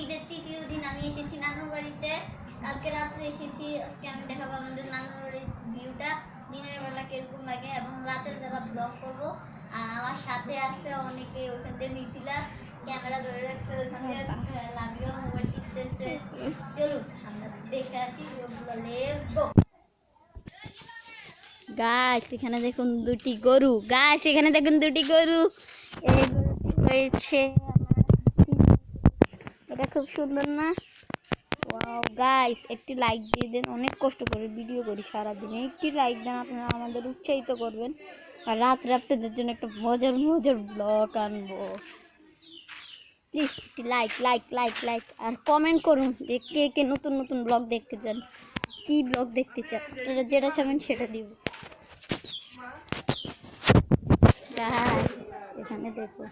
ঈদের তৃতীয় দিন আমি এসেছি নানুর বাড়িতে। কালকে রাত্রে এসেছি। আজকে আমি দেখাবো আমাদের নানুর বাড়ির ভিউটা দিনের বেলা কিরকম লাগে এবং রাতের বেলা ব্লগ করবো। আর আমার সাথে আছে অনেকে, ওখান থেকে মিথিলা ক্যামেরা ধরে রাখছে, লাভিও মোবাইল টিপতেছে। চলুন আমরা দেখে আসি ওগুলো। Let's go. গাইস এখানে দেখুন দুটি গরু। গাইস এখানে দেখুন দুটি গরু। এই গরুটি হয়েছে এটা খুব সুন্দর না? ওয়াও গাইস একটি লাইক দিয়ে দেন। অনেক কষ্ট করে ভিডিও করি সারাদিন, একটি লাইক দেন, আপনারা আমাদের উৎসাহিত করবেন। আর রাত্রে আপনাদের জন্য একটা মজার মজার ব্লগ আনবো। প্লিজ একটি লাইক লাইক লাইক লাইক আর কমেন্ট করুন যে কে কে নতুন নতুন ব্লগ দেখতে চান, কি ব্লগ দেখতে চান। আপনারা যেটা চাবেন সেটা দিব। এখানে দেখো